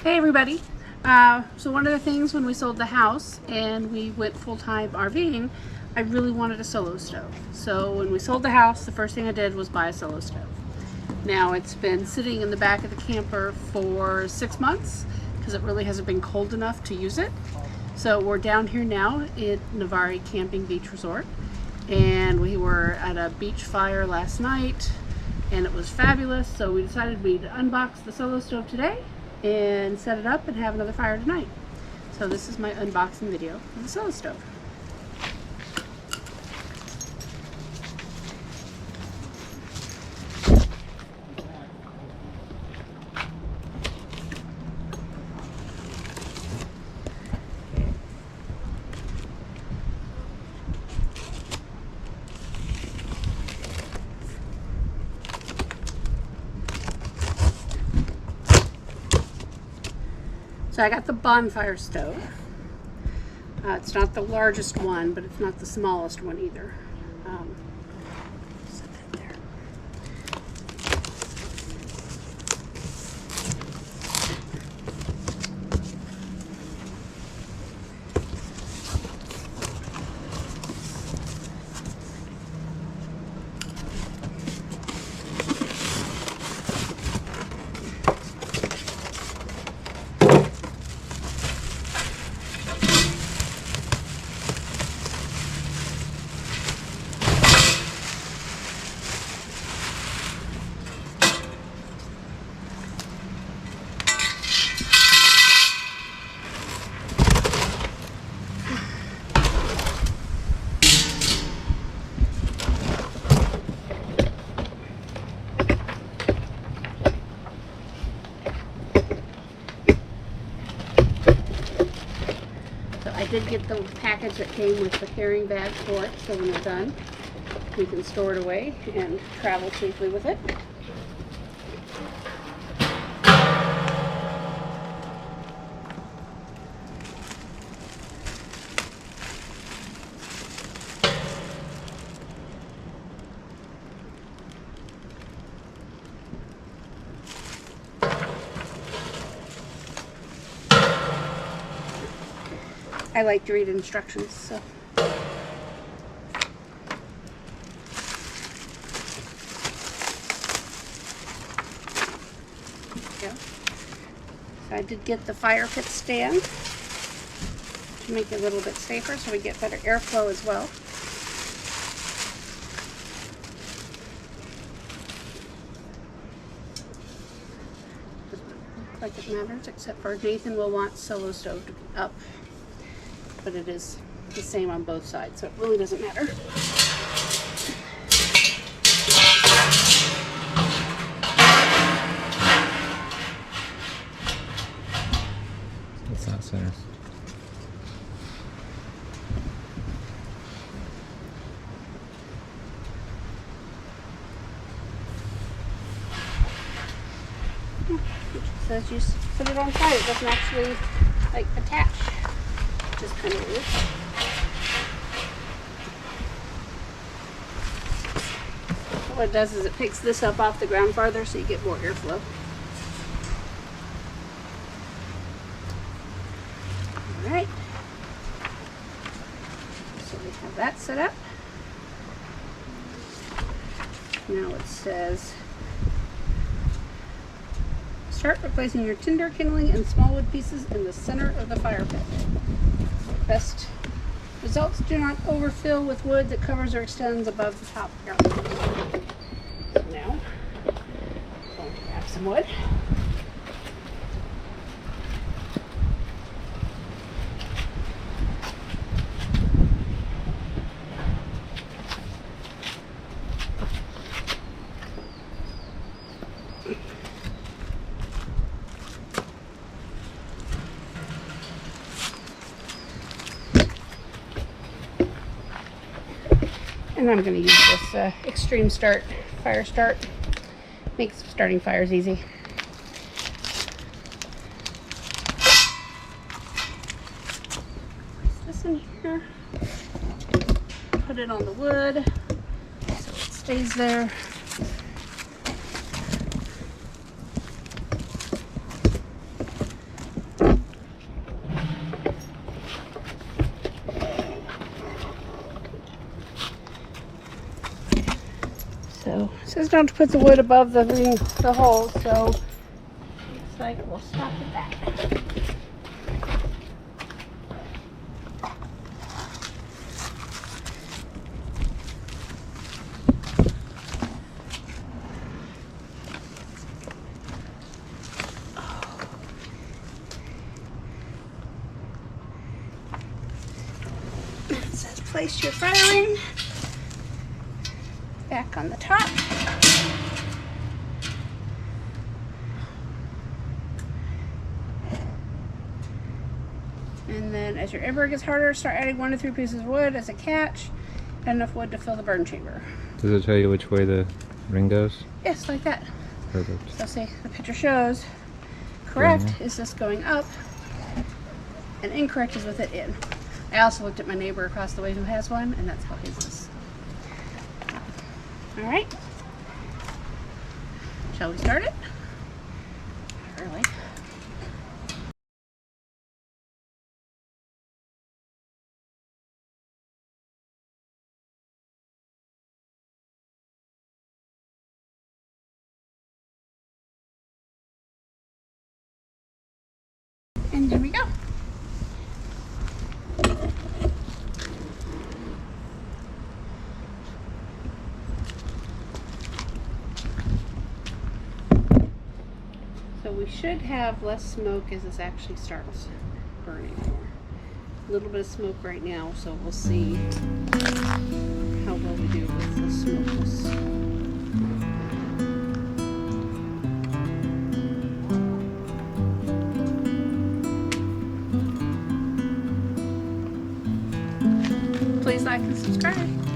Hey everybody. So one of the things when we sold the house and we went full-time RVing, I really wanted a solo stove. So when we sold the house, the first thing I did was buy a solo stove. Now it's been sitting in the back of the camper for 6 months because it really hasn't been cold enough to use it. So we're down here now at Navarre Camping Beach Resort, and we were at a beach fire last night and it was fabulous. So we decided we'd unbox the solo stove today and set it up and have another fire tonight. So this is my unboxing video of the solo stove. So I got the Bonfire stove. It's not the largest one, but it's not the smallest one either. Set that there. I did get the package that came with the carrying bag for it, so when we're done, we can store it away and travel safely with it. I like to read instructions, so. There we go. So I did get the fire pit stand to make it a little bit safer so we get better airflow as well. Doesn't look like it matters, except for Nathan will want solo stove to be up. But it is the same on both sides, so it really doesn't matter. What's that center? It says you put it on fire. It doesn't actually like attach. Just kind of weird. What it does is it picks this up off the ground farther so you get more airflow. Alright. So we have that set up. Now it says, start replacing your tinder, kindling, and small wood pieces in the center of the fire pit. Best results do not overfill with wood that covers or extends above the top here. So now, I'm going to grab some wood. And I'm going to use this Extreme Start Fire Start. Makes starting fires easy. Place this in here. Put it on the wood so it stays there. says don't put the wood above the hole, so looks like we'll stop at that. It says place your firing back on the top. And then as your ember gets harder, start adding 1 to 3 pieces of wood as a catch. Add enough wood to fill the burn chamber. Does it tell you which way the ring goes? Yes, like that. Perfect. So see, the picture shows correct Yeah. is this going up, and incorrect is with it in. I also looked at my neighbor across the way who has one, and that's how his is. All right. Shall we start it? Early. And here we go. So we should have less smoke as this actually starts burning more. A little bit of smoke right now, so we'll see how well we do with the smokeless. Please like and subscribe.